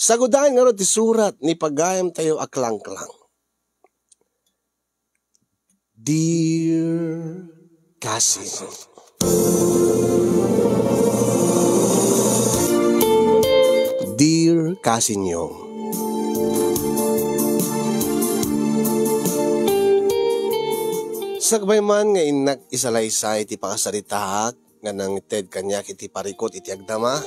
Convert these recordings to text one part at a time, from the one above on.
Sagudahan nga ro ti surat ni pagayam tayo aklang-klang. Dear Cousin. Dear Cousin Yong. Sagbay man nga inak isalaysay ti pakasaritaak nga nang ted kanyak iti parikot iti agdama.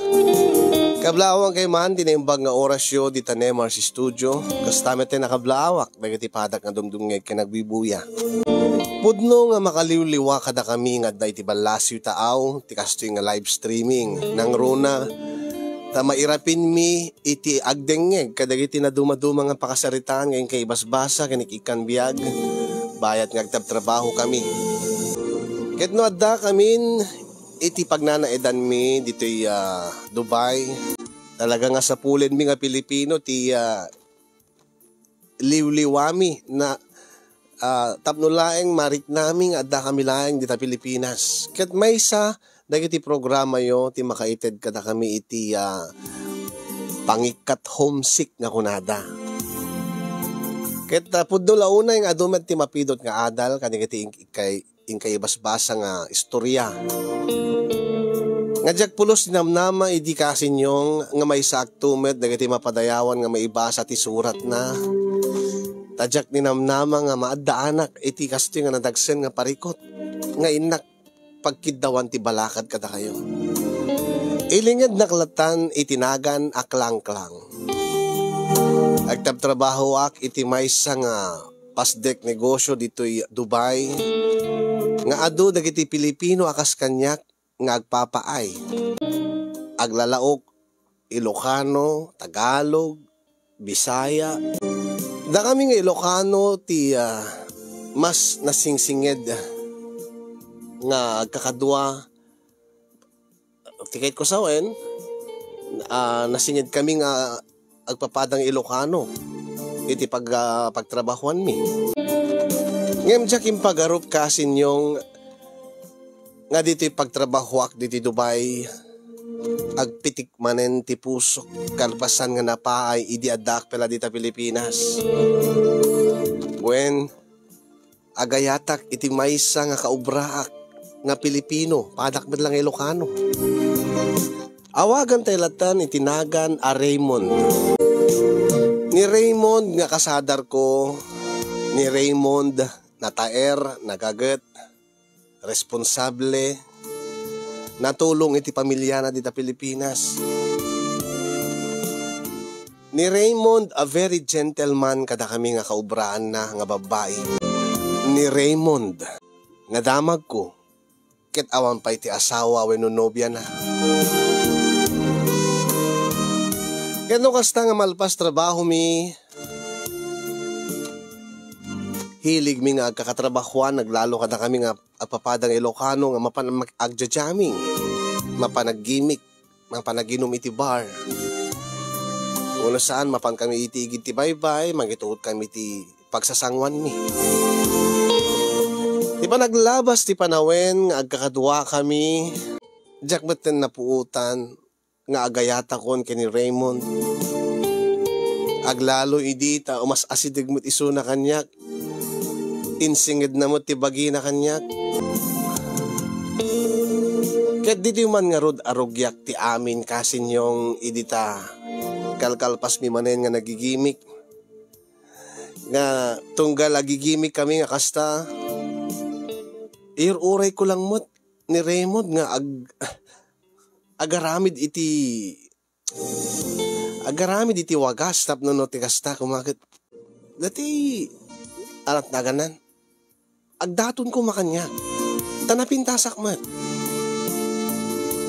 Kablawang kay man tinimbag nga orasyo di tanemar si studio kastamet ten nakablawak dagiti padak nga dumdumngeg ken nagbibuya. Pudno nga makaliwliwa kada kami nga da iti balasyo taaw ti kastoy nga live streaming nang runa ta mairapin mi iti agdengeg kadagiti na dumaduma nga pakasaritaan ngayon kay basbasa ken ikan biag bayat nga agtabtrabaho kami. Ket no adda kamin iti pagnanaedan mi dito'y Dubai. Talaga nga sa pulin mi nga Pilipino ti liwliwami na tapno laeng marik naming adda kami laeng dita Pilipinas. Ket maysa dagiti programa yo ti makaited kada kami iti pangikat homesick nga kunada. Ket pudno launa yung adumet ti mapidot nga adal kanigiti inkay basbasa nga istorya. Nga jak pulos tinamnama idi Cousin Yong nga may saktumet dagiti mapadayawan nga maibasa ti surat na. Tadyak ninamnama nga maadda-anak iti kasto nga nadagsen nga parikot. Nga inak pagkidawan ti balakad kada kayo. Ilingad naklatan itinagan aklang-klang. Agtabtrabaho ak iti maysa nga pasdek negosyo dito'y Dubai. Nga adu dagiti Pilipino akas kanyak nga agpapaay. Aglalaok, Ilocano, Tagalog, Bisaya. Da kami nga Ilocano ti mas nasingsinged nga kakadwa tikait ko sawen nasinged kami nga agpapadang Ilocano iti pagtrabahuan mi. Ngem jak impagarup Cousin Yong nga dito'y pagtrabahuak dito'y Dubai agpitik manen ti pusok kalpasan nga napaay idi adak pela dita Pilipinas. Gwen agayatak iti maysa nga kaubraak nga Pilipino padak med lang Ilocano. Awagan tayo latan itinagan a Raymond. Ni Raymond nga kasadar ko, ni Raymond nataer, nagaget, responsable, natulong iti pamilya na dita Pilipinas. Ni Raymond a very gentleman kada kami nga kaubraan na nga babae. Ni Raymond nga damag ko, ket awan pa iti asawa wenno nobya na. Kano kasta nga malpas trabaho mi, hilig mi nga agkakatrabahuan, naglalo kada kami nga agpapadang Ilocano nga mapanag-agja-jamming, mapanag-gimmick, mapanaginom iti bar. Uno saan mapan kami iti igid ti baybay, magituot kami iti pagsasangwan mi. Di ba naglabas ti panawen nga agkakadwa kami, jak baten na puutan, nga agayata kon kini Raymond. Aglalo idita umas asidig mo't iso na kanyak. Insingid na mo't tibagi na kanyak. Ket dito man nga rod arugyak ti amin Cousin Yong idita kalkalpas mi manen nga nagigimik. Nga tunggal agigimik kami nga kasta. Iuray ko lang mo't ni Raymond nga agaramid iti wagas tapno no ti kasta kumakit dati alat naganan agdaton ko makanya tanapintasak mat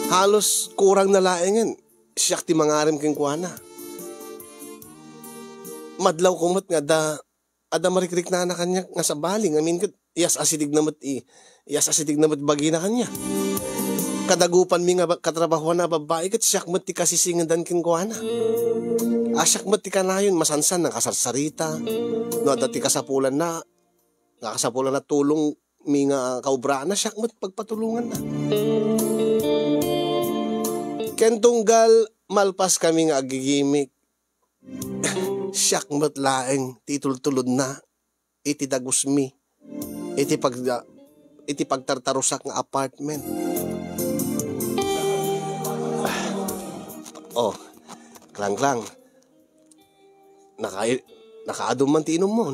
halos kurang na laengan siyak ti mangarim king kuana madlaw kumot nga ada marikrik na kanya nga sa baling amin ket iyas asidig na mat bagi na kanya kadagupan mi nga katrabahuan na babae ket siyak met ti kasisingan king kuana. Asyak met ti kanayon masansan ng kasarsarita. No dati kasapulan na tulong mi nga kaubraan na siyak met pagpatulungan na. Ken tunggal malpas kami nga agigimik Siyak matlaeng titultulod na. Iti dagusmi. Iti pagtartarusak nga apartment. Oh, klang-klang. Nakaadom man ti inom mo.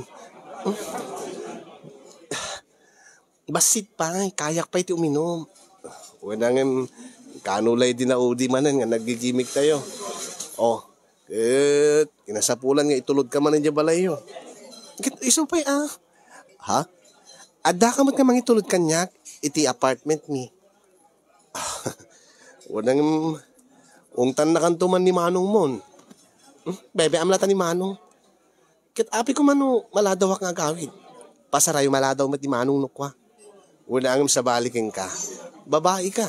Basit pa, kayak pa iti uminom. Wala nga kanulay din na udi manan nga nagigimik tayo. Oh, kinasapulan nga itulod ka man ang balayo. Iso pa Ha? Adda ka mat nga mangitulod kanyak iti apartment mi. Wala nga ungtan na kantuman ni Manong mon. Bebe amlatan ni Manong. Kit api ko mano maladawak nga gawid. Pasarayo maladaw mat ni Manong nukwa. Wala nga sa balikin ka. Babae ka.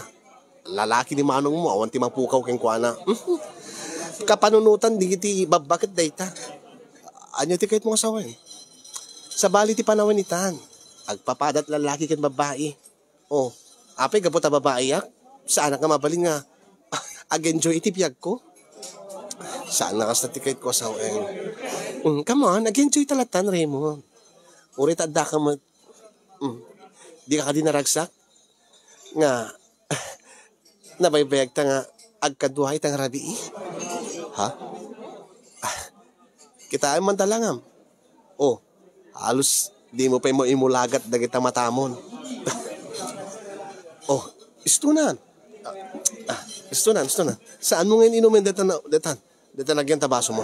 Lalaki ni Manong mo, awan ti mapukaw keng kuana. Kapanunutan, di kiti babakit dayta. Anyo ti kahit mo kasawan. Sa bali ti panawan itan. Agpapadat lalaki ken babae. Oh, apay gabot a babae yak. Saan ka mabalin nga? Ag-enjoy iti biyag ko. Saan na kas na ti kahit ko kasawan. Come on, ag-enjoy talatan, Raymond. Urit adda ka mo. Di ka dinaragsak? Nga, nabaybayag ta nga agkaduhay tang rabii. Ha? Kita ay man talangam. Oh, halos di mo pa mo imulagat dagita matamon. Oh, istunan. Istunan. Saan mo ngayon inumin datan lagyan tabaso mo?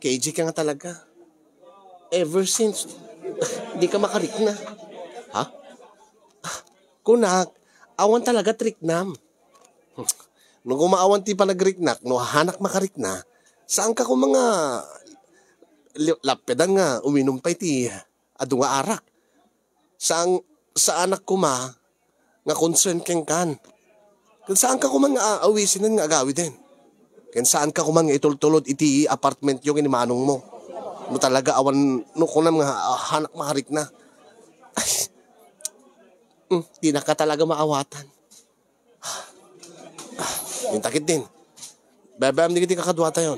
KG ka nga talaga. Ever since, di ka makarik na. Ha? Kunak, awan talaga triknam. Nung kumaawan ti palagriknak, no hanak makarik na, saan ka ko mga lapedan nga uminom pa iti adu nga arak. Sa anak ko nga concern keng kan. Kung saan ka ko mga aawisinan nga agawi din. Kung saan ka ko mga itultulod iti apartment yung inimanong mo. No talaga awan no kunam nga hanak makarik na. Di na ka talaga maawatan. Yung takit din. Bebem, di kiti kakadwata yun.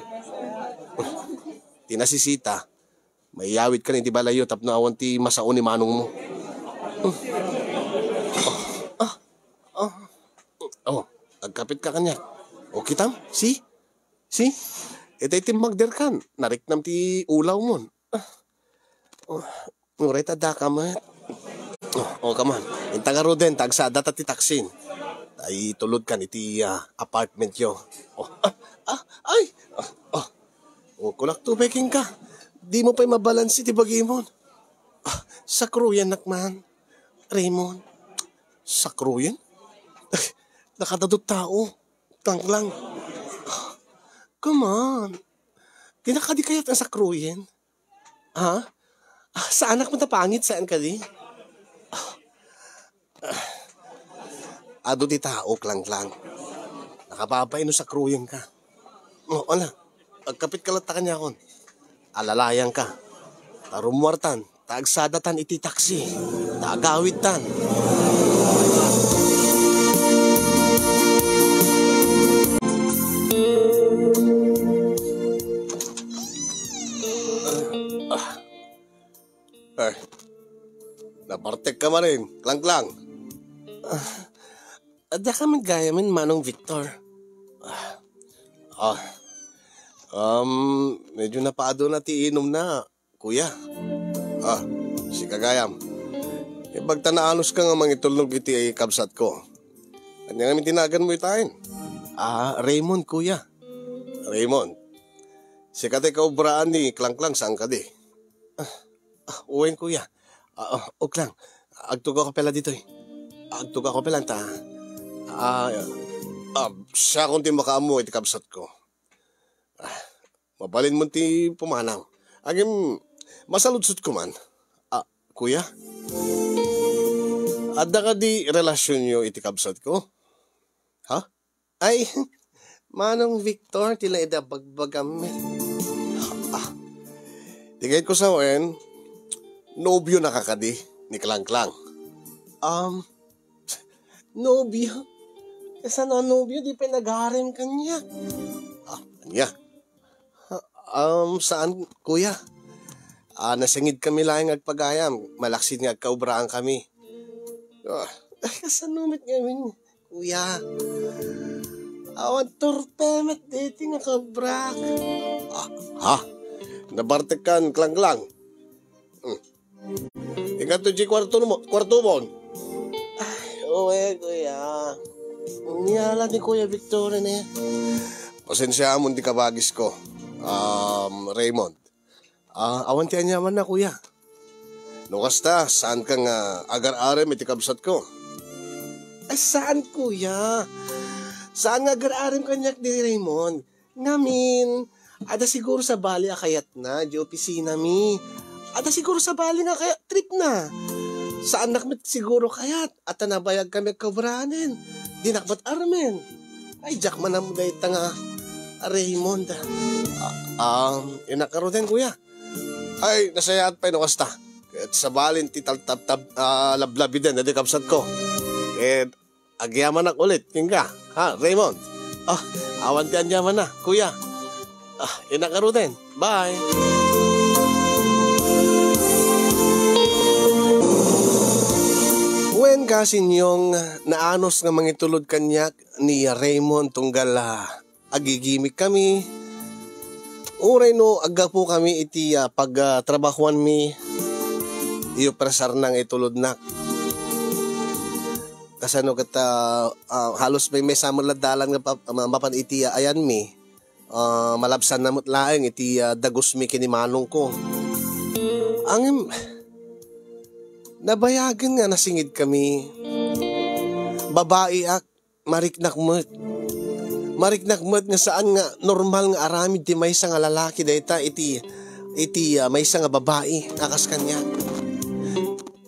Di nasisita. May yawit ka rin ti balayo tapno awan ti masaon ni manong mo. Agkapit ka kanya. O kitam, si? Itay ti magderkan. Nariknam ti ulaw mo. Nguray tada ka man. Come on. Intang din, tagsada ti taksin. Ay tulod kan iti apartment yo. Kulak tubeking ka. Di mo pa'y mabalansi ti bagimon. Sa kruyan nakman. Raymond. Sa kruyan? Nakadadot tao. Tanglang. Come on. Kinakadi kayat ang sa kruyan? Ha? Sa anak mo tapangit, saan ka di? Ado di tao, klang-klang. Nakababay no sa kruyan ka. Wala. Pagkapit ka lata kanya kon. Alalayang ka. Tarumuartan. Taagsadatan iti taksi. Taagawitan. Napartek ka ma rin. Klang-klang. Adya ka magayamin Manong Victor. Medyo napaado na ti inom na, kuya. Si Kagayam. Pagtanaanos ka nga mangitulog iti ay kabsat ko. Kanya nga tinagan mo itain. Raymond, kuya. Raymond. Si kate kaubraan ni Klang-klang saan ka di? Uwin, kuya. Lang. Agtuga ko pala dito eh. Agtuga ko pala ta. Siya kung ti makaamu iti kabsat ko. Mabalin mo ti pumanaw. Agim, masaludsot ko man. Kuya? Adda ka di relasyon nyo iti kabsat ko? Ha? Ay, Manong Victor, tila ida bagbagam. Tigay ko sa wen, nobyo nakakadi ni Klang-klang. Nobyo? Kesa na nobyo, di pinag-harem kanya. Kanya? Saan, kuya? Nasingid kami lang agpagayam. Malaksid nga kaubraan kami. Kasanumit ngamin, kuya. Awan torpemet dati nga kabrak. Ha? Nabartekan klang-klang. Ikaw to kwarto mo, Ay, kuya. Niyala ni Kuya Victoria na yan. Pasensya mo, di kabagis ko. Raymond. Awan tiyan yaman na, kuya. No kasta, saan kang agar-are may tikabsat ko? Ay, saan, kuya? Saan nga agar-are kanyak ni Raymond? Ngamin, ada siguro sa bali akayat na, di opisina mi. Ada siguro sa bali nga kaya trip na. Saan nakmet siguro kayat at nabayag kami kabranin. Di nakbat armen. Ay, Jack man ang day tanga Raymond. Inakaro din, kuya. Ay, nasayat pa ino kasta. At sa balin, tital-tab-tab, lablabi din, nadikapsat ko. Agyaman ak ulit, kingka. Ha, Raymond? Awan tiyan yaman na, kuya. Inakaro din. Bye. Wen kasin yung naanos nga mangitulod kanyak ni Raymond tunggal agigimik kami. Uray no, aga po kami iti pagtrabahuan mi. Iyo presar nang itulod na. Kasano kata halos may samuladalan nga mapan iti ayan mi. Malabsan namot laeng iti dagos mi kinimanong ko. Ang nabayagan nga nasingid kami. Babae ak mariknakmet. Mariknakmet nga saan nga normal nga aramid ti maysa nga lalaki dayta iti maysa nga babae akas kanya.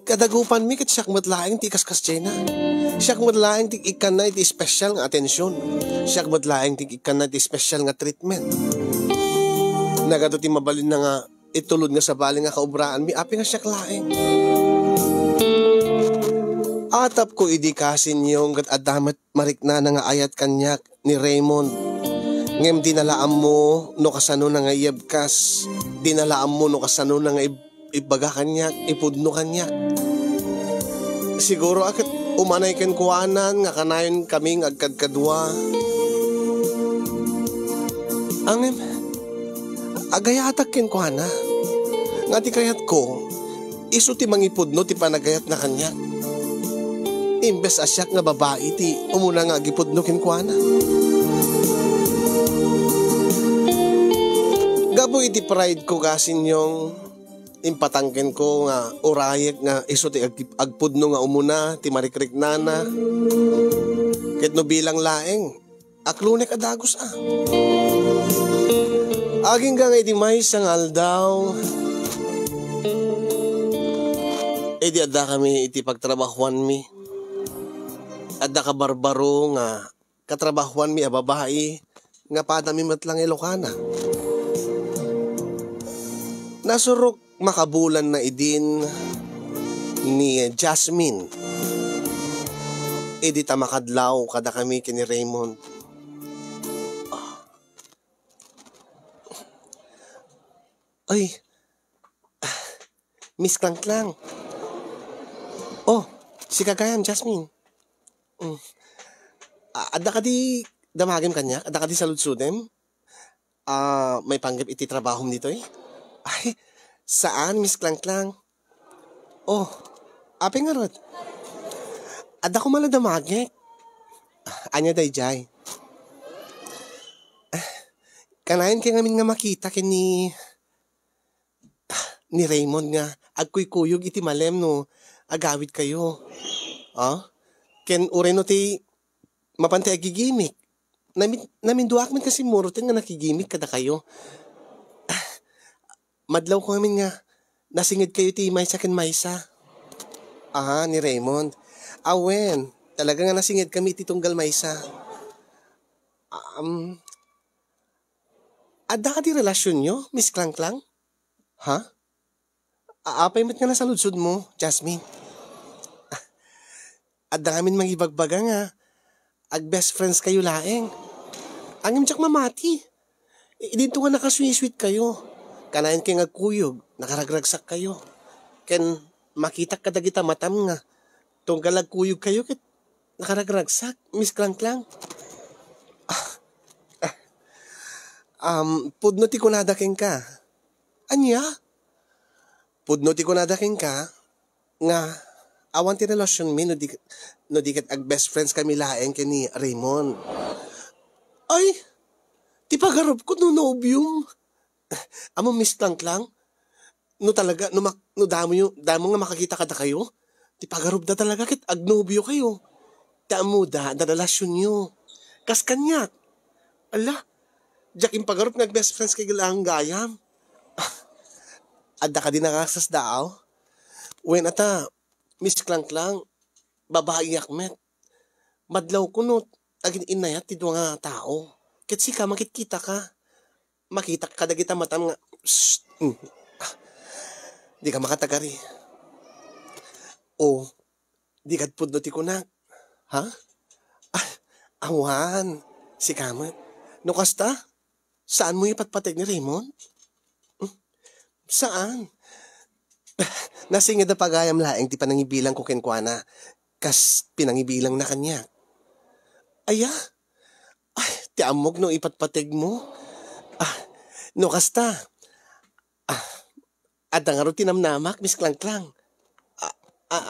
Kadagupan mi ket siyak met laeng ti kaskas na. Siyak met laeng ti ikan na iti special nga atensyon. Siyak met laeng ti ikan na iti special nga treatment. Nagato ti mabalin na nga itulod nga sa bali nga kaubraan mi api nga siyak laeng. Atap ko idikasin yung kat adamat marikna na nga ayat kanyak ni Raymond. Ngem dinalaam mo no kasano na nga iyabkas. Dinalaam mo no kasano na nga ibaga kanyak, ipudno kanyak. Siguro akit umanay ken kuanan nga kanayon kaming agkadkadwa. Angem, agayatak ken kuana. Nga ti kayat ko, iso ti mangipudno ti panagayat na kanyak. Imbes asyak nga babae ti umuna nga gipudno kinkwana. Gabo iti pride ko kasin yung impatangken ko nga orayek nga iso ti agpudno nga umuna ti marikrik nana. Ket no bilang laeng aklunek adagos Aging nga iti may sangal daw. Di adda kami iti pagtrabahuan mi. Adda ka barbaro nga katrabahuan mi a babae nga padami matlang Ilocana. Nasurok makabulan na idin ni Jasmine. Di tamakadlaw kada kami kini Raymond. Ay, Miss Klangklang. Si Kagayam, Jasmine. Adda ka di damagim kanya? Adda ka di saludsudem? May panggap iti trabahom dito eh? Ay, saan, Miss Klangklang? Ape nga rod. Adda ko maladamagik. Anya day jay. Kanayan kaya ngamin nga makita ni Raymond nga agkuy-kuyog iti malem no agawid kayo. Ken uray no ti mapantay agigimik. Naminduak man kasi murutin nga nakigimik kada kayo. Madlaw ko ngamin nga nasingid kayo ti maysa ken maysa. Ni Raymond. Awen, talaga nga nasingid kami ti tunggal maysa. Adda ka di relasyon nyo, Miss Klangklang? Ha? Apay mat nga nasaludsod mo, Jasmine. Adda ngamin magibagbaga nga. Ag best friends kayo laeng. Angim tsak mamati. Dito nga nakaswiswit kayo. Kanayan kay ngagkuyog, nakaragragsak kayo. Ken makita kadagita matam nga. Tunggal agkuyog kayo ket nakaragragsak, Miss Klangklang. Pudno ti kunadaking ka. Anya? Pudno ti kunadaking ka nga awan ti relasyon mi no di ket ag best friends kami laeng ken ni Raymond. Ay, ti pagarop ko no nobium. Amo Miss Klangklang, no talaga no damo nga makakita kada kayo. Ti pagarop da talaga ket ag nobyo kayo. Damo da relasyon nyo. Kas kanyak. Ala, jak im pagarop nag best friends kay gilang gayam. Adda ka din nakasas daaw. Wen ata, Miss Klangklang, babae yakmet. Madlaw kunot, agin inayat ti nga tao. Ket si ka, makikita ka. Makita ka dagita matam nga, di ka makatagari. O, di ka pudno ti kunak. Ha? Awan, si kamat. No kasta, saan mo ipatpateg ni Raymond? Saan? Nasingid na pagayam laeng ti panangibilang ko kenkwana. Kas pinangibilang na kanya. Aya? Ay, ti amog no ipatpateg mo. No kasta. At ang aro tinamnamak, Miss Klangklang.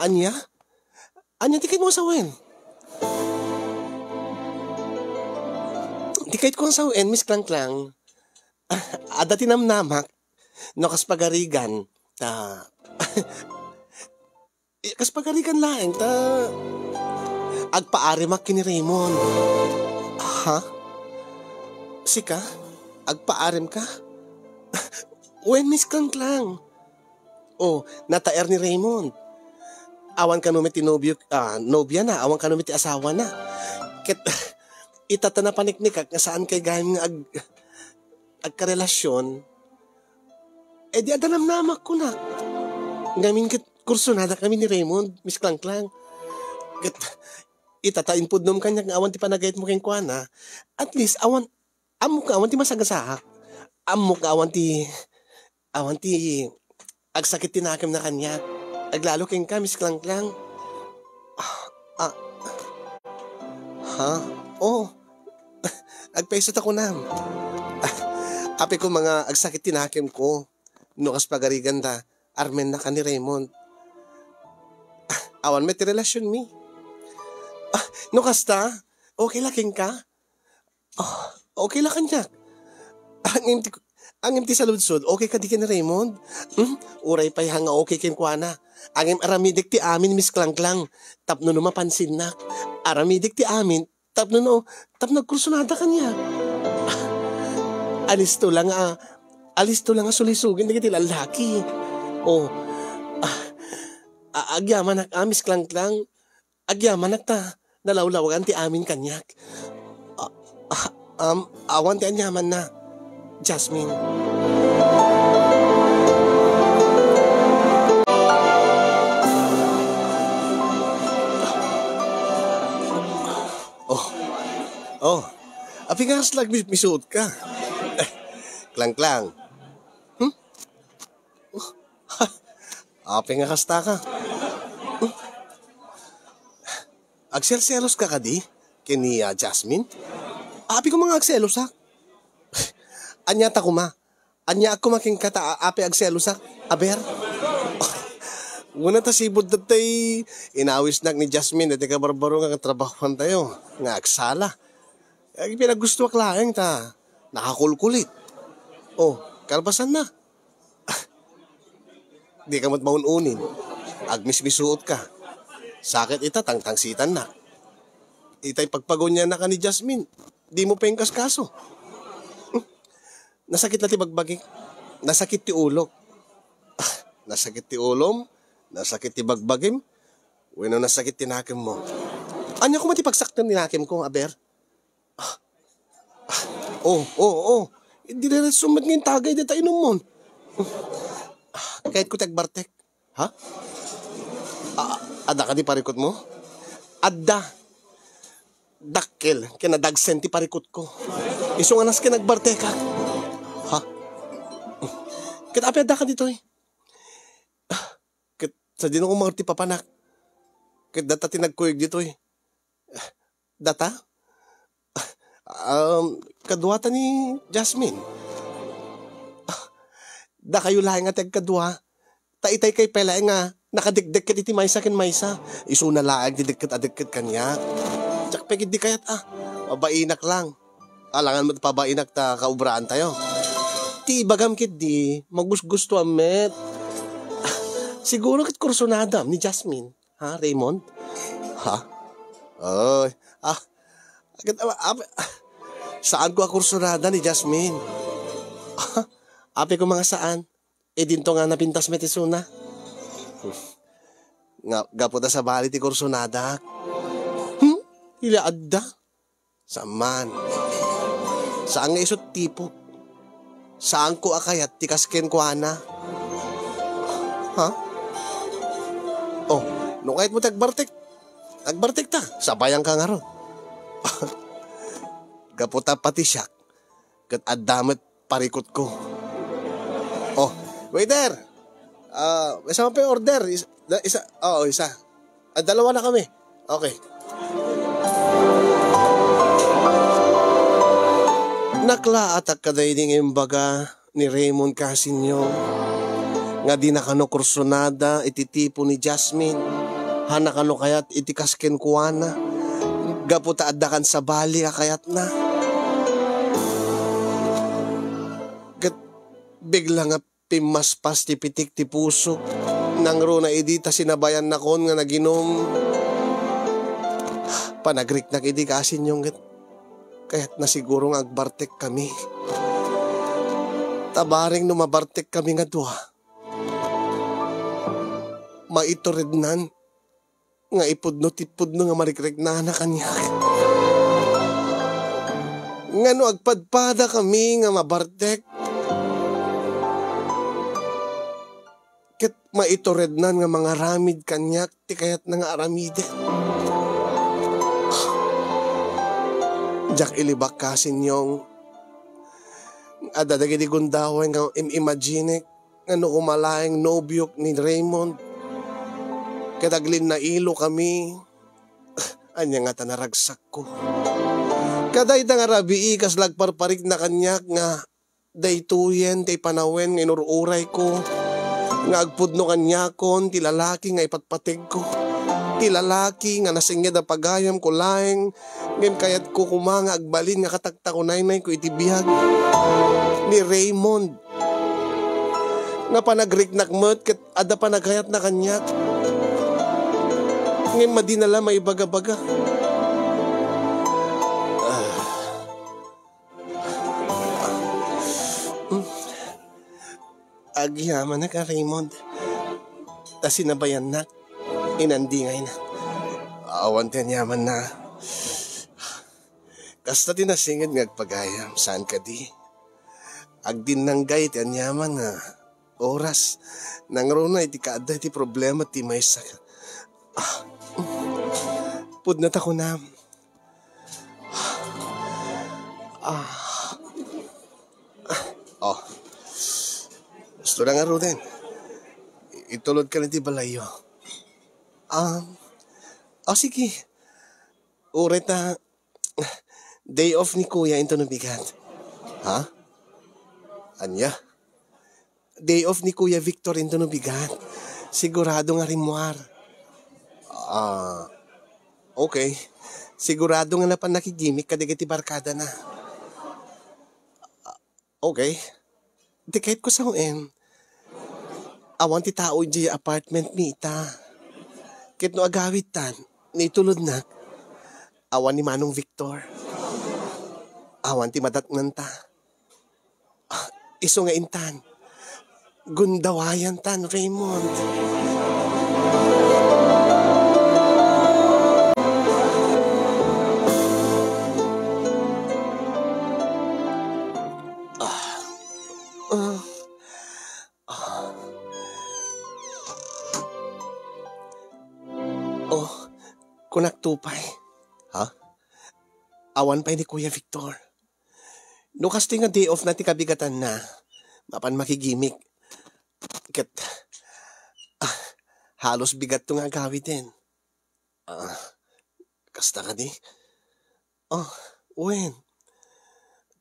Anya? Anya tikit mo sa wen? Tikit ko sa wen, Miss Klangklang. Ada tinamnamak. No kas pagarigan kas pagarigan laeng agpaarimak kini Raymond. Ha? Sika? Agpaarim ka? When Miss Klangklang? Oh, nataer ni Raymond. Awan ka numit ti nobya na, awan ka numit ti asawa na. Ket itata na paniknik nga saan kay gayam nga agkarelasyon. Eh di adanamnamak ko na. Ngamin ket kursunada kami ni Raymond, Miss Klangklang. Ket itatain pudnom kanya nga awan ti panagayat mo keng kuana. At least awan ti masagasahak. Amok awan ti agsakit tinakim na kanya. Aglalo keng ka, Miss Klangklang. Ha? Oh. Agpaisot ako na. Api ko mga agsakit tinakim ko. No kas pagarigan da, armen na ka ni Raymond. Awan may ti relasyon mi. No kasta, okay laking ka? Okay la kanya. Ang imti sa ludsod, okay ka di ka ni Raymond? Uray pa'y hanga okay ken kuana. Ang aramidik ti amin, Miss Klangklang. Tapno no mapansin na. Aramidik ti amin, tapno nagkursunada kanya. Alisto lang sulisugin di kiti lalaki. Agyaman Miss Klangklang. Agyaman ta, nalawlawagan ti amin kanyak. Awan ti anyaman na, Jasmine. Api nga slag misuot ka. Klangklang. Api nga kasta ka. Agselselos ka di? Kini Jasmine? Api ko mga agselos ha? Anya ta kuma? Anya ako making kata api agselos ha? Aber? Una ta sibod datay inawis nak ni Jasmine dati ka barbaro nga trabahuan tayo. Nga agsala. Ay pinagusto ak laeng ta. Nakakulkulit. Kalpasan na. Di ka mat maununin. Agmismisuot ka. Sakit ita, tangtangsitan na. Itay pagpagonya na ka ni Jasmine. Di mo pengkas kaso. Nasakit na ti bagbagik. Nasakit ti ulok. Nasakit ti ulom. Nasakit ti bagbagim. Bueno, nasakit ti nakim mo. Anya ko matipagsaktan ni nakim ko, aber? Hindi na sumad ngayon tagay dita inom mo. Kahit ko tagbartek. Ha? Ada ka di parikot mo? Ada. Dakkel. Kinadagsen ti parikot ko. Iso nga nas kinagbartek ha. Ket api adda ka dito eh. Ket sa dino ko mga ti papanak. Ket data tinagkuyog dito eh. Data? Kadwa ta ni Jasmine. Da kayo lahi nga tagkadwa. Taitay kay pela nga nakadikdik ket iti maysa ken maysa. Isu na laag didikket adikket kanya. Tsak pegid di kayat mabainak lang. Alangan mo pabainak ta kaubraan tayo. Ti bagam kit di magusgusto amet. Siguro kit kursunada ni Jasmine. Ha, Raymond? Ha? Oy, saan ko kursunada ni Jasmine? Api ko mga saan? Dinto nga napintas metisuna. Nga gaputa sa bali ti kursunada. Ila adda? Saman. Saan nga isot tipo? Saan ko akayat ti kasken ko ana? Ha? Oh, no kahit mo tagbartek. Nagbartek ta. Sabayang ka nga ron. Gaputa pati siya. Kat adamet parikot ko. Oh, waiter! Isa pa yung order. Isa. Dalawa na kami. Okay. Naklaatak ka dahi ding imbaga ni Raymond Casinyo. Nga di nakano kursunada ititipo ni Jasmine. Hanakano kayat itikasken kuwana. Gaputa adakan sa bali kayat na. Bigla nga pimaspas ti pitik ti puso. Nang ro na idita sinabayan na kon nga naginom. Panagrik na idi kasin yung kaya't na siguro nga agbartek kami. Tabaring numabartek kami nga dua. Maitorednan. Nga ipudno nga marikrik na kanya. Nga no agpadpada kami nga mabartek. Ket maitorednan nga mga ramid kanyak ti kayat na nga aramide. Jak ilibak kasin yung adadagi di gundawan nga imagine nga no kumalaeng nobyok ni Raymond. Kadaglin na ilo kami. Anya nga tanaragsak ko. Kaday da nga rabii kas lagparparik na kanyak nga daytuyen tay panawen nga inururay ko. Nga agpudno kanyakon, ti lalaki nga ipatpatig ko. Ti lalaki nga nasingyad ang pagayam ko laeng, ngayon kayat ko kumanga agbalin nga katakta ko naynay ko itibihag. Ni Raymond. Nga panagrik nakmet, kat ada panagayat na kanyak. Ngayon madinala may baga-baga. Agyaman na ka, Raymond. Ta sinabayan na. Inandigay na. Awan ti yaman na. Kasta tinasingid ngagpagayam. Saan ka di? Agdin nanggay ti anyaman nga. Oras. Nangruna iti kaada iti problema ti maysa. Pudnat ako na. Gusto na nga Ruden. Itulod ka na di balayo. Sige. Uret na day off ni Kuya into nabigat. Ha? Anya? Day off ni Kuya Victor into nabigat. Sigurado nga rimwar. Okay. Sigurado nga na pa nakigimik kadigiti barkada na. Okay. Di kahit ko sa awan ti tao di apartment mi ita. Kit no agawit tan, nitulod na. Awan ni Manong Victor. Awan ti madatngan ta. Iso nga intan. Gundawayan tan, Raymond. Kunak tupay. Ha? Awan pa ni Kuya Victor. No casting nga day off na ti kabigatan na. Mapan makigimik. Kat, halos bigat to nga gawitin. Kasta ka di? Wen.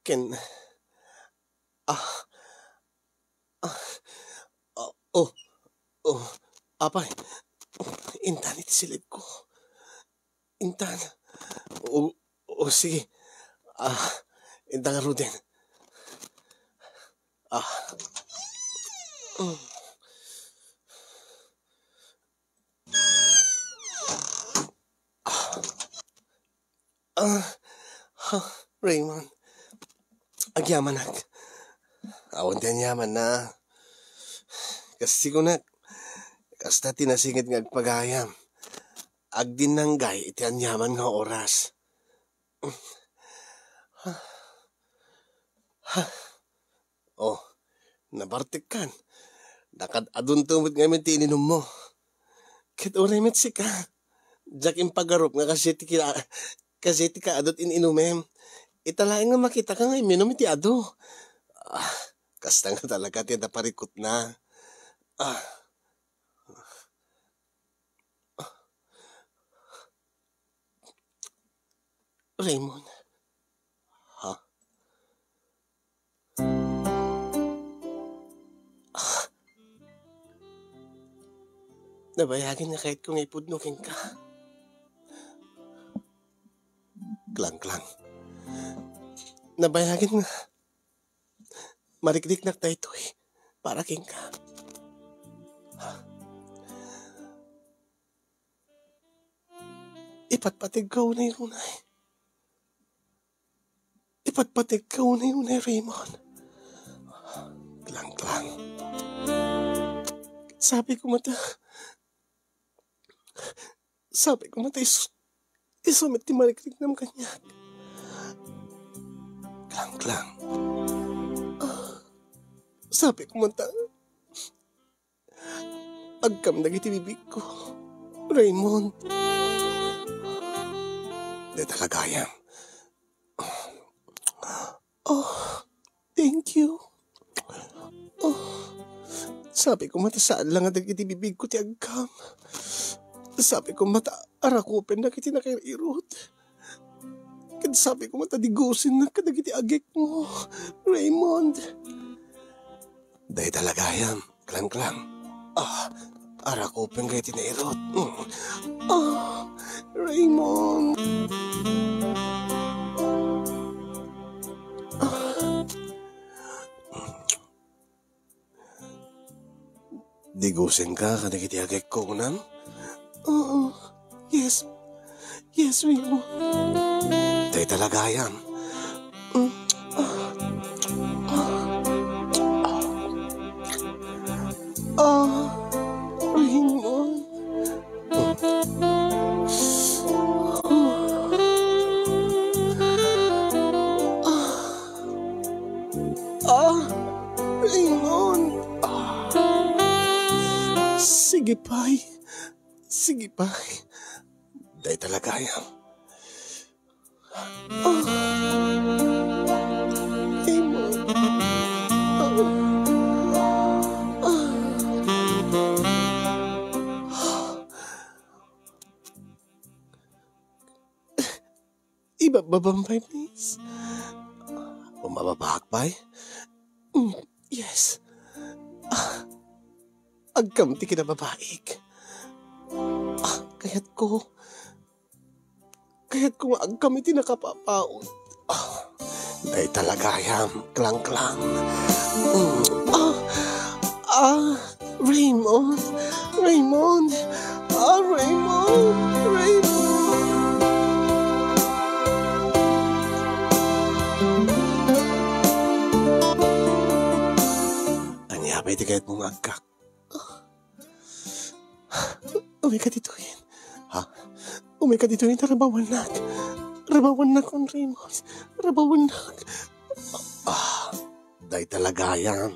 Ken, oh, oh, apay, intan iti silid ko. Intan. Sige. Intan nga Ruden. Raymond, agyaman nak. Awan din yaman na. Kasi ko nak, kasta tinasingit nga agpagayam. Agdin nanggay, iti anyaman nga oras. Nabartik kan. Dakad adun tumit ngayon ti ininom mo. Kit oray met si ka. Diyak impagarup nga kasi ti ka adot inumem. Italaing nga makita ka nga iminom iti ado. Kasta nga talaga ti naparikot na. Raymond. Nabayagin nga kahit kung ipudnukin ka. Klang. Nabayagin nga. Marikdik tayo ito eh. Para king ka. Ipatpatig ka unay. Ipatpatig ka unay, Raymond. Klang. Sabi ko mata, isumit ti marikdik nam kanya. Klang. Sabi ko mata, agkam nagiti bibig ko, Raymond. Di talagayam. Thank you. Sabi ko mata saan lang ang nagiti bibig ko ti agkam. Sabi ko mata arakupen na kiti nakairot. Sabi ko mata digusin na kadagiti agik mo, Raymond. Day talagayam, klang. Arakupen kaya tinairot. Raymond. Digusin ka kadagiti agik ko kunam? Yes, Raymond. Day talagayam. Raymond. Raymond. Sige pay. Day talagayam. Raymond. Ibababambay, please. Umababakbay? Yes. Agkam ti kinababaik. Kaya't ko agkam iti nakapapaon. Day talagayam, klang. Raymond. Raymond. Anyabay di kahit mong agkak. Umay ka dituin, rabawan na kon Raymond. Rabawan na. Day talagayam.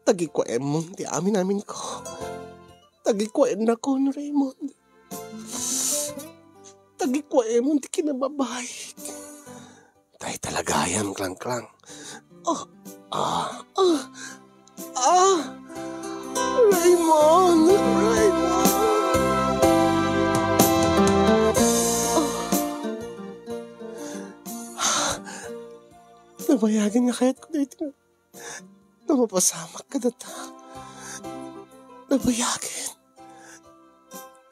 Tagikwaem mo, di amin ko. Tagikwaem na kon Raymond. Tagikwaem mo, di kinababay. Tay talagayam, klang-klang. Ah, ah, ah, ah, Raymond, Raymond. Nabayagin nga kaya't ko dito. Na mapasamak ka na ta. Nabayagin.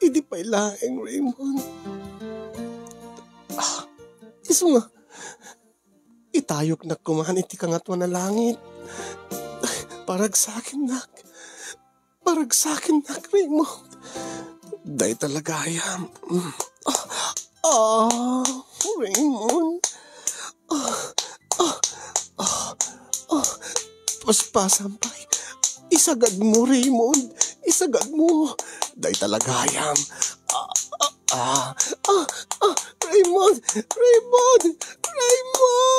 Hindi pa ilaing, Raymond. Iso nga. Itayok na kumahan iti kangatwa na langit. Parag sa akin, nak. Parag sa akin, nak, Raymond. Day talagayam. Raymond. Paspasampay. Isagad mo, Raymond. Isagad mo. Day talagayam. Raymond! Raymond! Raymond!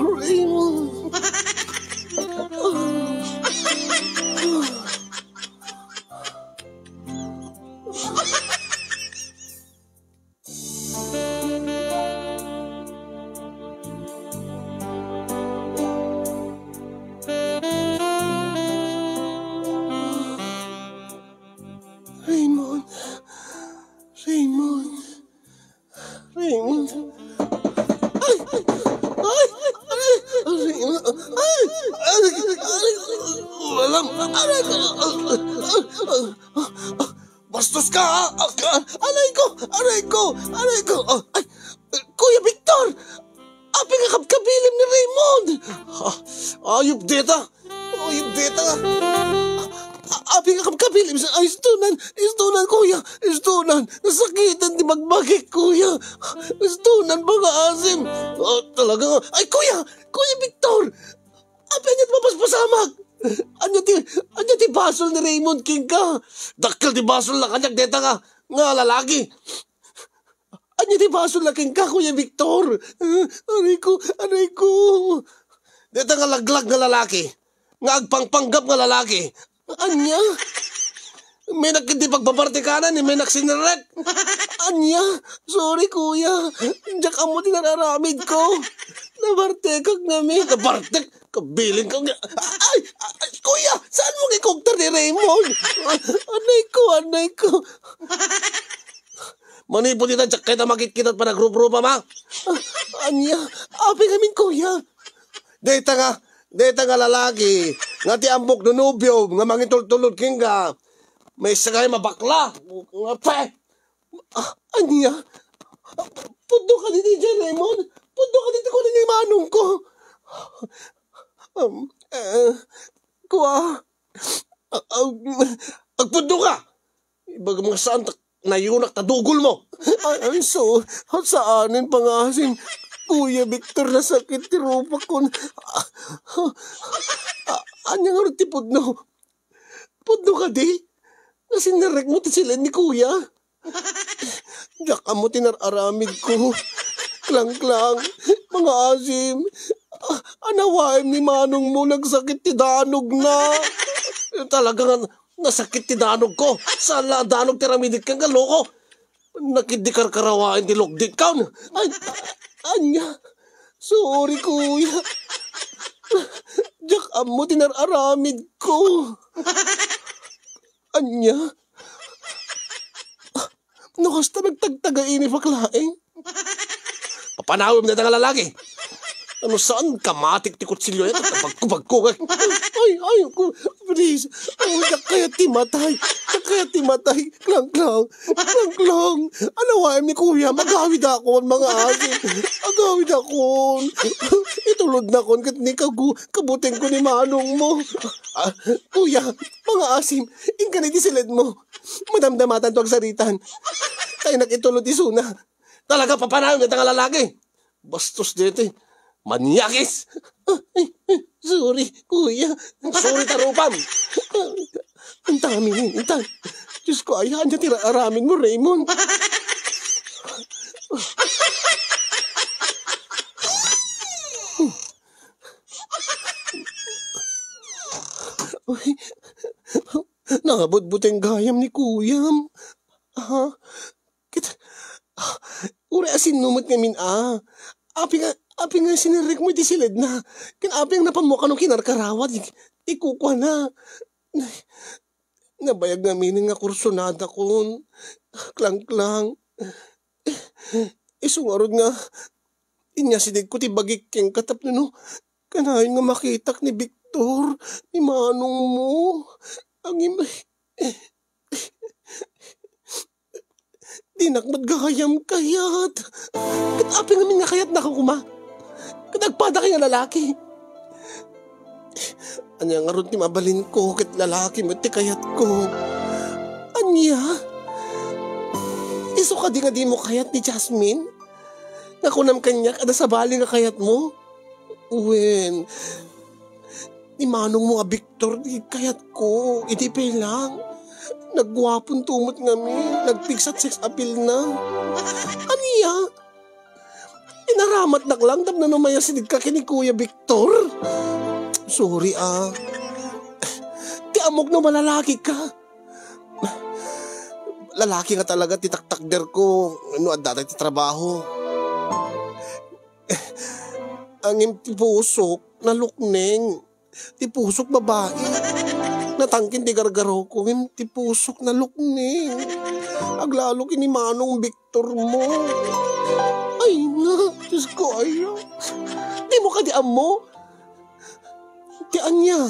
Raymond! Raymond! Raymond! Raymond! Ay! Ay! Raymond! Ay! Walang! Bastos ka, ha? Aray ko! Aray ko! Aray ko! Ay! Kuya Victor! Aping kakapkabilim ni Raymond! Ayop deta! Ayop deta! Aping kakapkabilim sa istunan! Istunan, kuya! Istunan! Nasakitan di magbagik, kuya! Istunan, mga asim! Talaga! Ay, kuya! Kuya Victor! Aping at mapaspasamak! Anya ti basol ni Raymond King ka! Dakkel ti basol na kanyak deta ka! Nga lalaki! Anya ti basol na King ka, Kuya Victor! Aray ko! Aray ko! Deta nga laglag nga lalaki! Nga agpangpanggap nga lalaki! Anya? May nakindi pagbabartikanan, may naksinirek! Anya? Sorry, kuya! Diyak amo tinararamid ko! Nabartekag namin! Nabartek! Kabiling ka nga! Ay! Kuya! Saan mo kikuktar ni Raymond? Anay ko! Anay ko! Manipot kita, tsak kita makikita pa na group-grupa, ma? Anya? Api kami, kuya! Deta nga lalaki! Nga ti ambok no nubyo! Nga mangitultulod king ka! May sagay mabakla! Nga pe! Anya? Pundo ka dito, Raymond! Pundo ka dito ko na yung manong ko! Kuha! Agpundo ka! Ibag mga saan nayunak na dugol mo! Ay, so, saanin pangasin? Kuya Victor, nasakit ti rupa ko. Anya nga rin ti pudno? Pudno ka di? Nasinarek mo ti sila ni kuya? Diyak mo tinararamid ko. Klang-klang, mga asim. Anawaim ni manong mo, nagsakit ti danog na. Talagang nasakit ti danog ko. Sala danog ti ramidit kang galoko. Nakidikar karawain ti logdik ka. Anya, sorry kuya. Diyak mo tinararamid ko. Anya? Nakasta nagtagtagain ni paklaeng. Papanawim na nga lalaki. Ano saan kamatik ti kutsilyo yan? Pagkubag-kubag. Ay, please. Ay, kaya timatay. Kaya timatay. Klang-klang. Klang-klang. Anawaim ni kuya, magawid akon mga asin. Magawid akon. Itulod na kon kat ni kabuting ko ni manong mo. Kuya, mga asim, ingkanay ti silid mo. Madamdamatan to ang saritan. Tayo nakitulod isuna. Talaga papanawim na nga lalaki. Bastos dito. Manyakis! Sorry, kuya. Sorry, tarupam. Ang dami rin, intay. Diyos ko, ayahan niya tiraaramin mo, Raymond. Nakabot-buting gayam ni kuyam. asin numot ngamin api nga sinirek mo iti silid na. Api ang napamuka nung kinarkarawat, ikukwa na. Nabayag ngamin nga kursunada kon. Klang-klang. Isungarod nga, inyasidig ko ti bagik keng katap no. Kanayon nga makitak ni Victor, ni manong mo. Ang imay. Dinakmat gahayam kayat. Katapi nga nga kayat nakakuma. Katagpada kay nga lalaki. Anya nga ron ti mabalin ko, kit lalaki mo ti kayat ko. Anya? Iso ka di nga di mo kayat ni Jasmine? Nakunam kanya kada sa bali nga kayat mo? Uwen, ni manong mo nga Victor, di kayat ko, itipay lang. Nagwapon tumot ngami, nagpigsat sex appeal na. Aniya? Inaramat nak lang, tap na namaya sinig ka kini Kuya Victor. Sorry Ti amok na malalaki ka. Lalaki nga talaga, titaktakder ko. Ano, at dati ti trabaho. Ang tipusok, nalukneng. Tipusok babae. Natangkin ti gargaro ko, tipusok nalukneng. Aglalo kini manong Victor mo. Ay na, Diyos ko, ay na. Di mo ka di amo. Ti anya.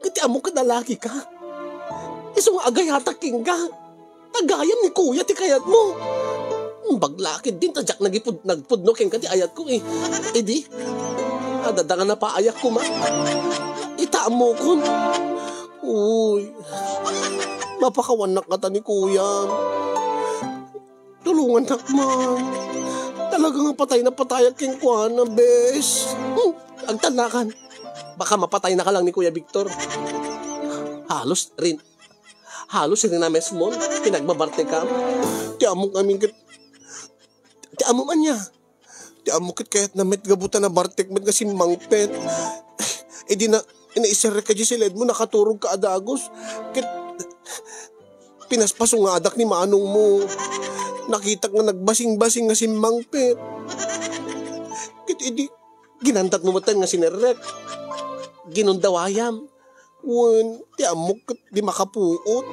Ti amo ka lalaki ka. Isong agay hataking ka. Tagayam ni kuya ti kayat mo. Baglakid din, tadyak nagpudno keng ka ti ayat ko eh. E di, adadangan na pa ayak ko ma. Itaam mo ko. Uy, mapakawanak ka ta ni kuya. Tulungan nak man. Talaga nga patay na patayak keng kuha na bes. Agtanakan. Baka mapatay na ka lang ni Kuya Victor. Halos rin na mesmo. Pinagbabarte ka. Ti amok aming ti amo man niya. Ti amo kit kayat na met gabutan na bartek met kasi mangpet. E di na inaisere ka di silid mo nakaturog ka adagos. Kit pinaspaso nga adak ni manong mo. Nakita nga nagbasing-basing nga si mangpet. Kit edi ginantat mo matan nga sinerek. Ginundawayam. Wen ti amok ket di makapuot.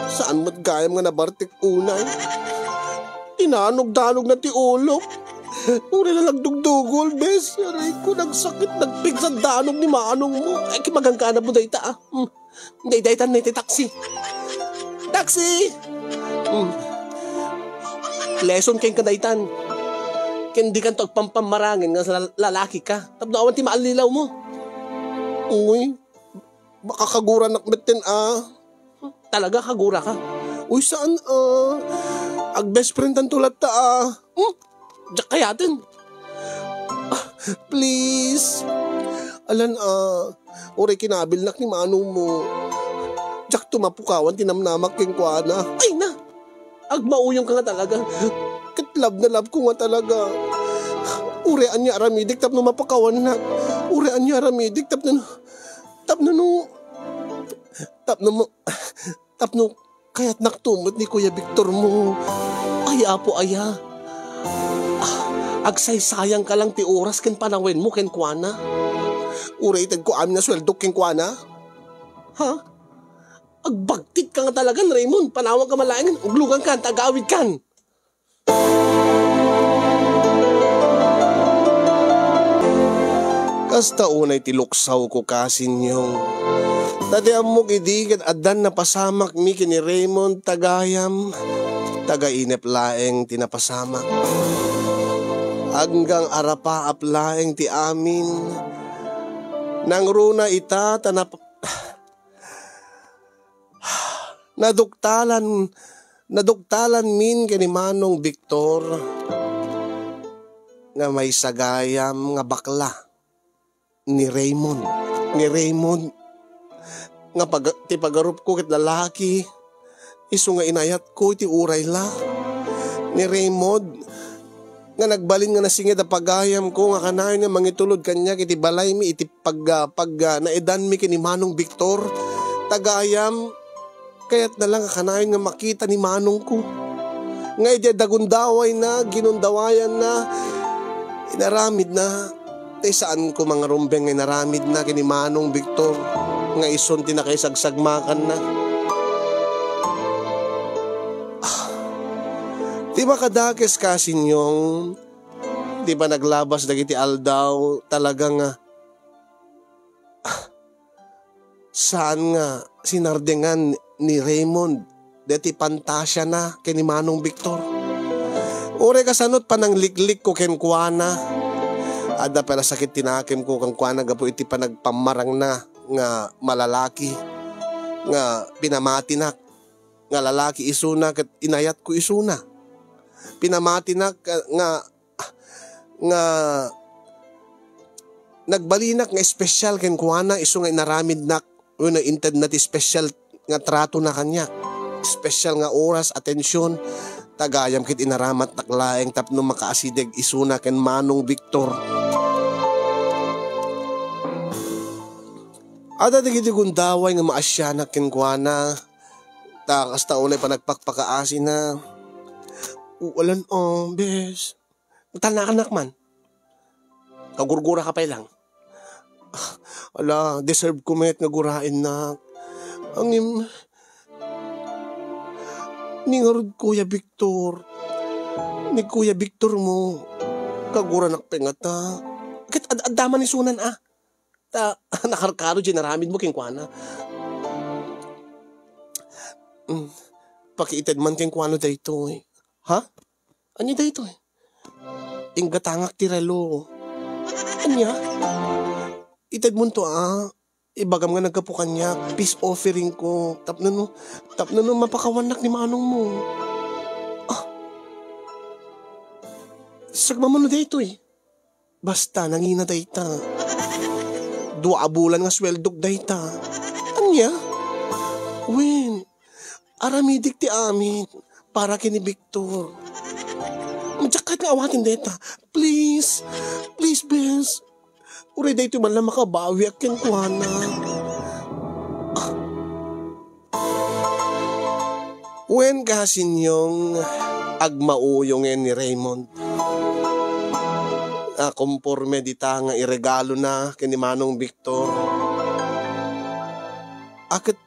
Saan mat gayam nga nabartek unay. Tinanog-danog na ti ulok. Uri na nagdugdugol, bes. Aray ko, nagsakit, nagpig sa danog ni manong mo. Ay, kimagangkana mo dayta, Daytan na iti taxi. Taxi! Lesson kayong kadaytan. Hindi ka to agpampamarangin nga sa lalaki ka. Tapno awan ti maalilaw mo. Uy, baka kagura nakmetin, Talaga, kagura ka? Uy, saan, ag best friend ang tulat ta, Diyak kayatin. Please. Alan, uray kinabil nak ni manong mo. Diyak tumapukawan, tinamnamak keng kuana. Ay na! Ag mauyong ka nga talaga. Kitlab na love ko nga talaga. Uray anya aramidik, tap no mapakawan na. Uray anya aramidik, tap no, kaya't naktumot ni Kuya Victor mo. Ay, apo, aya. Agsay-sayang ka lang ti oras ken panawin mo ken kuana. Uray itag ko amin na sweldo ken kuana. Ha? Agbagtit ka nga talaga, Raymond. Panawag ka malayan. Uglugan ka, tagawid kan. Kasta unay tiluksaw ko kasin yung tadi amok idigan adan na pasamak mi kini Raymond tagayam tagainep laeng tinapasamak hanggang arapa aplaeng ti amin nang runa ita tanap naduktalan min kini Manong Victor nga may sagayam nga bakla ni Raymond nga ti pagarup ko ket lalaki iso nga inayat ko iti uray la ni Raymond nga nagbalin nga nasingid a pagayam ko nga kanayon nga mangitulod kanya iti balay mi iti pag naedan mi kini Manong Victor tagayam kayat na lang kanayon nga makita ni manong ko. Nga iti dagundaway na, ginundawayan na, inaramid na. Tay saan ko mga rumbeng nga inaramid na kini Manong Victor. Nga ison tinakaisagsagmakan na. Di ba kadakes kasinyong, di ba naglabas dagiti aldaw talagang saan nga sinardengan ni Raymond deti pantasya na kini Manong Victor. Ure kasanot pa nang liklik ko ken kuana. Ada pala sakit tinakim ko kang kuana gapo iti panagpamarang na nga malalaki nga pinamati na nga lalaki isuna ket inayat ko isuna. Pinamati na nga nagbalinak nga espesyal ken kuana isu nga inaramid nak una inted na ti special nga trato na kanya. Special nga oras, atensyon, tagayam kit inaramat taklaeng tapno makaasideg isuna ken Manong Victor. Ada digiti gundaway nga maasyanak ken kuana. Takas taunay pa nagpakpakaasi na. Uwalan bes. Tananak man. Kagurgura ka pa lang. Ala, deserve ko met nga gurain na. Ang ningarod Kuya Victor. Ni Kuya Victor mo. Kagura nakpengata. Kit addaman ni sunan Ta nakarkaro ginaramid mo king kuana. Pakiitad man king kuano dayto eh. Ha? Anya dayto eh? Inggatangak tiralo. Anya? Itad mo to ibagam nga nagkapukan niya, peace offering ko. Tapno no mapakawanak ni manong mo. Sagma mo no dayto eh. Basta nangina dayta. 2 bulan nga sweldok dayta. Anya? Wen, aramidik ti amin para kini Victor. Madyakat nga awatin dayta. Please, bes. Uri dayto man lang makabawi ak ken kuana. Wen kasin yung agmauyong ni Raymond. Komporme dita nga iregalo na kini Manong Victor. Akit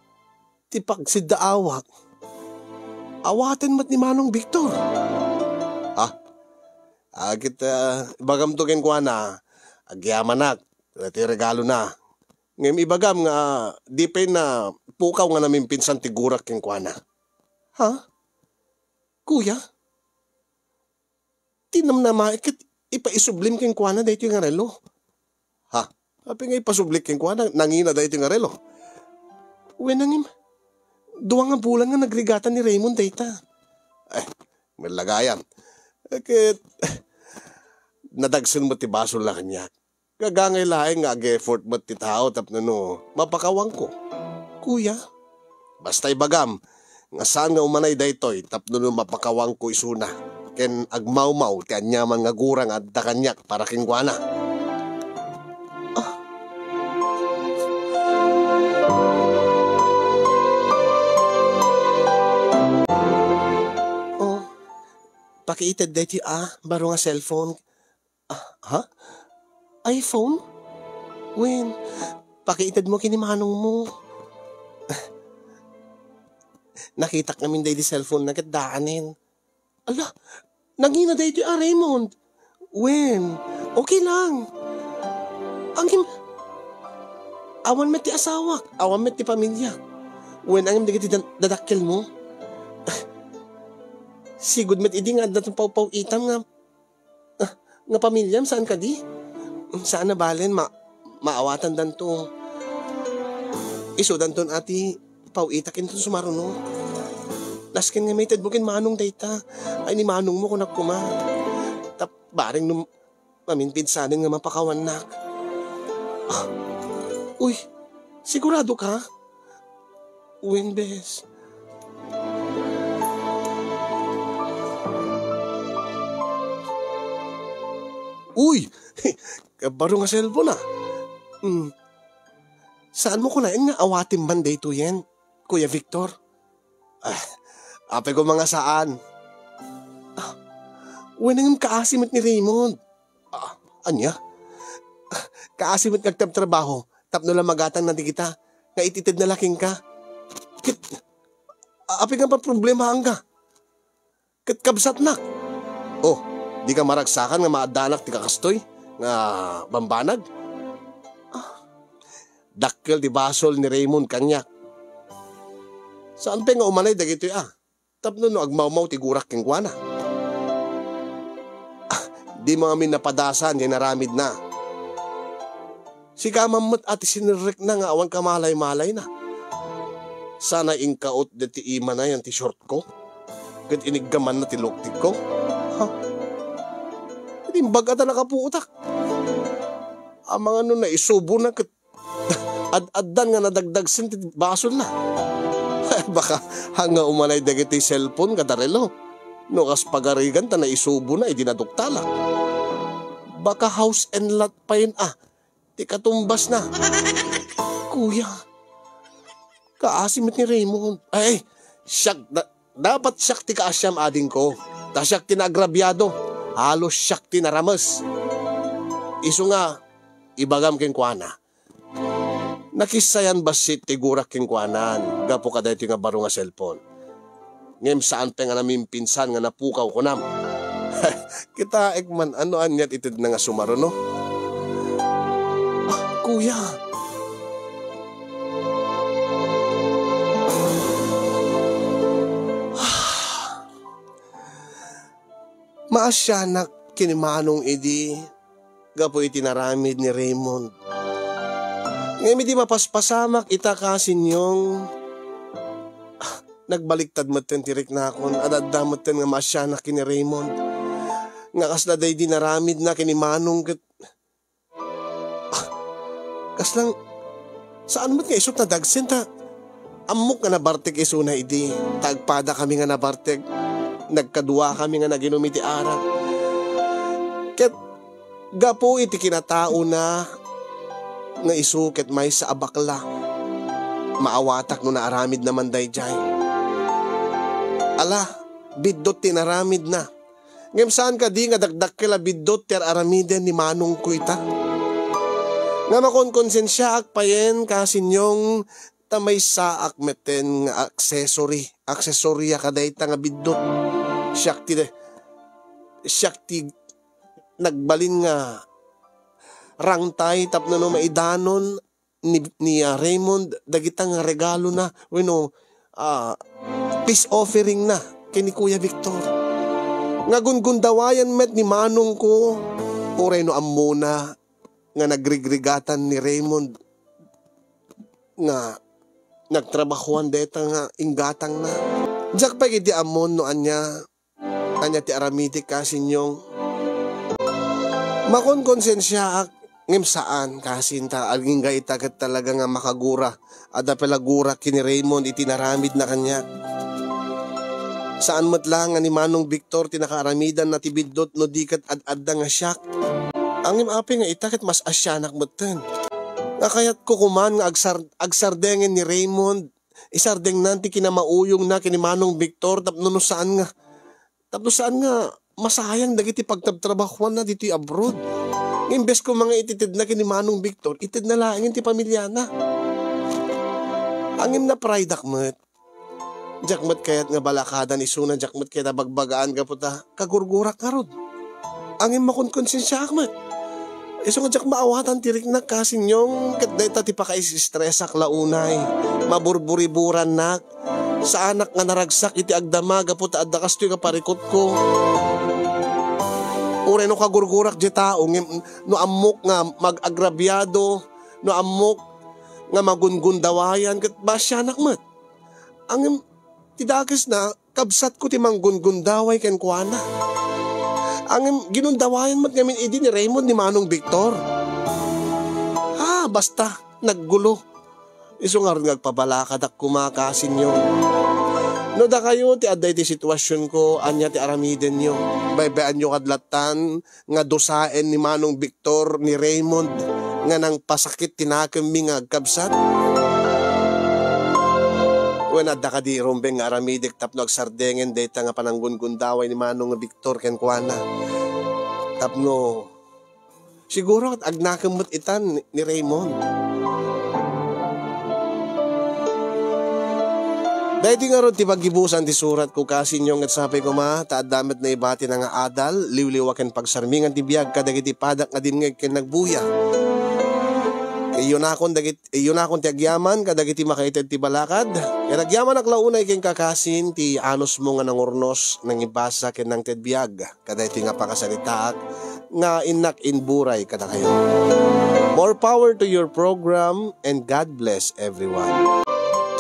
tipag si daawak. Awaten mat ni Manong Victor. Akit ibagam to ken kuana. Agyamanak. Iti regalo na. Ngayon ibagam nga di pa na pukaw nga namin pinsan tigurak ken kuana. Ha? Kuya? Tinam na maikit ipaisublim ken kuana dayto yung relo. Ha? Hapi nga ipasublik ken kuana nangina dayto yung relo. Uwe nangim. 2 nga bulan nga nagrigatan ni Raymond dayta. May lagayan. Akit nadagsan mo ti basol la kanya. Gagangay laeng nga ag-effort mo ti tao tapno no mapakawang ko. Kuya? Basta ibagam nga saan nga umanay daytoy tapno no mapakawang ko isuna. Ken agmaumaw ti anyaman nga gurang at dakanyak para kingwana. Pakiitad dito baro nga cellphone. Ha? iPhone? Wen, pakiitad mo kini manong mo. Nakita kami dahil di cellphone na katdaanin. Ala, nangina dahil Raymond. Wen, okay lang. Awan met ti asawak, awan met ti pamilya. Wen, angim di dadakkel mo. Sigud met idi nga datong pau-pau itam nga pamilyam saan ka di? Saan na balen maawatan danto. Iso danton ati pau itakin ton sumaruno. Lasken nga may tadbukin manong dayta. Ay ni manong mo kunak kuma. Tap baring num maminpid sanin nga mapakawanak. Uy, sigurado ka? Uwin bes. Uy, kabaro nga cellphone Saan mo kunain nga awatin man dayto yan, Kuya Victor? Ape ko mga saan. Wenang kaasimit ni Raymond. Anya? Kaasimit nagtabtrabaho, tapno lang magatang na di kita, nga ititid na laking ka. Ape nga pa problema hangga. Kabsat nak. Oh, di ka maragsakan nga maadanak ti kakastoy, nga bambanag. Dakkel di basol ni Raymond kanyak. Saan pa nga umanay dagitoy tapno no agmawmaw ti gurak king kuana. Di mga minapadasan, yan naramid na. Si kamamot at sinirek na nga awan kamalay-malay na. Sana ingkaot de ti ima na yan ti short ko. Kat iniggaman na ti luktig ko. Hindi bagata nakapuutak. Ang mga nun na isubo na kat ad-addan nga nadagdag sin ti basol na. Baka hanga umanay dagiti cellphone kadarelo. No kas pagarigan ta na isubo na idinaduktalak. Baka house and lot pa yun di katumbas na. Kuya, kaasimit ni Raymond. Ay, siyak, dapat siyak ti kaasyam ading ko. Ta siyak ti naagrabyado. Halos siyak ti naramas. Iso nga, ibagam king kuana. Nakisayan basit ti gurak king kuanan. Gapo ka dahi ti nga baro nga cellphone. Ngem saan pa nga namin pinsan nga napukaw ko nam. Kita ekman ano anyat itid na nga sumaro no? Kuya. Maasyanak kinimanong idi. Gapo itinaramid ni Raymond. Ngayon di mapaspasamak itakasin yung nagbaliktad maten tirik na akon adadamot ten nga maasyanak kini Raymond. Nga kasla day dinaramid na kinimanong kat... Kaslang... Saan mo't nga isot na dagsin ta? Amok nga nabartek iso na idi. Tagpada kami nga nabartek. Nagkadua kami nga naginumiti arak. Ket... Gapo iti kinatao na... Nga iso ket may sa abakla. Maawatak no naaramid naman day jay. Ala, bidot tinaramid na. Ngem saan ka di nga dagdak kila bidot ter aramiden ni manong kuita. Nga makonkonsensyaak payen kasinyong tamay saak meten nga aksesorya kadayta nga bidot. Syakti nagbalin nga rangtay tapno no maidanon ni Raymond dagita nga regalo na peace offering na kini Kuya Victor. Nga gungundawayan met ni manong ko. Uray no amuna nga nagrigregatan ni Raymond. Nga nagtrabahuan deta nga inggatang na. Diyak pa iti amon no anya ti aramitik kasinyong. Makonkonsensyaak ngem saan kasinta aging gaitagat talaga nga makagura. Ada pelagura kini Raymond itinaramid na kanya. Saan mo't lang nga ni Manong Victor tinakaaramidan na tibidot no dikat ad-adda nga siyak. Angim api nga itakat mas asyanak moten. Nga kayat kukuman nga agsardengen ni Raymond. Isardeng nanti kinamauyong na kini Manong Victor tapno saan nga masayang dagiti pagtabtrabahuan na dito abroad. Imbes ko mga ititid na kini Manong Victor, itid na laangin ti pamilya na. Angim na pride akmet. Jakmat kayat nga balakada ni Suna, jakmat kayat bagbagaan ka puta, kagurgurak ka rod. Angin makonkonsensya akmat. Iso nga jak maawatan tirik na kasinyong kat dayta ti pakaisistresak launay. Maburburiburan nak. Sa anak nga naragsak iti agdama, gaputa adda kastoy nga parikot ko. Ure no kagurgurak di tao, no amok nga mag-agrabyado, no amok nga magungundawayan, kat basyanak mat. Angin tidagas na, kabsat ko ti manggungundaway ken kuana. Ang ginundawayan mat ngamin idi ni Raymond ni Manong Victor. Basta, naggulo. Iso nga rin nagpabalakad ak kumakasin nyo. No da kayo ti aday ti sitwasyon ko, anya ti aramiden nyo. Baybayan nyo kadlatan, nga dosaen ni Manong Victor ni Raymond, nga nang pasakit tinakami nga agkabsat. When adda ka di rumbeng nga aramidik tapno agsardengen data nga pananggun-gundaway ni Manong nga Victor ken kuana. Tapno siguro at agnakamot itan ni Raymond. Dahil nga ron ti paggibusan ti surat ko kasi nyong at sabi ko taad damit na ibati na nga adal, liwliwaken pagsarmingan ti biyag kadagiti padak nga din nga ken nagbuya. Iyon akong ti agyaman kadagiti makaited ti balakad. Kaya agyaman aklaunay ken kakasin ti anos mo nga nangurnos nang ibasa ken nang ted biyag. Kadagiti nga pakasalitaak nga inak inburay kada kayo. More power to your program and God bless everyone.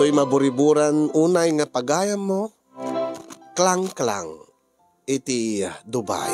To'y maburiburan unay nga pagayam mo, klang-klang iti Dubai.